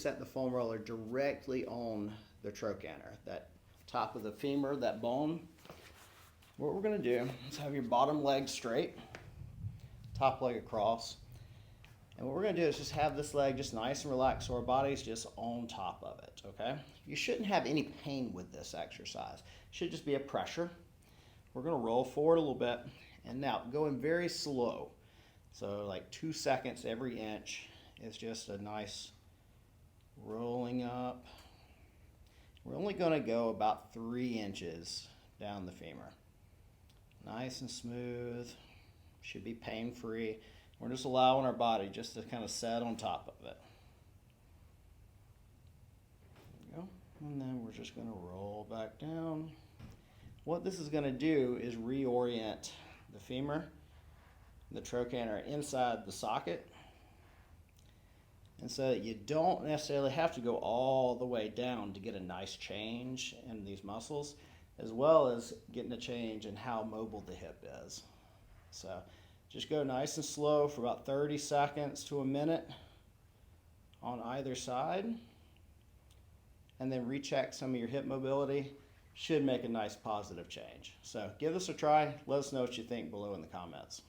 Set the foam roller directly on the trochanter, that top of the femur, that bone. What we're going to do is have your bottom leg straight, top leg across. And what we're going to do is just have this leg just nice and relaxed so our body's just on top of it, okay? You shouldn't have any pain with this exercise. It should just be a pressure. We're going to roll forward a little bit. And now, going very slow. So like 2 seconds every inch is just a nice rolling up. We're only going to go about 3 inches down the femur. Nice and smooth. Should be pain-free. We're just allowing our body just to kind of set on top of it. There we go. And then we're just going to roll back down. What this is going to do is reorient the femur, the trochanter inside the socket, and so that you don't necessarily have to go all the way down to get a nice change in these muscles, as well as getting a change in how mobile the hip is. So just go nice and slow for about 30 seconds to a minute on either side, and then recheck some of your hip mobility. Should make a nice positive change. So give this a try. Let us know what you think below in the comments.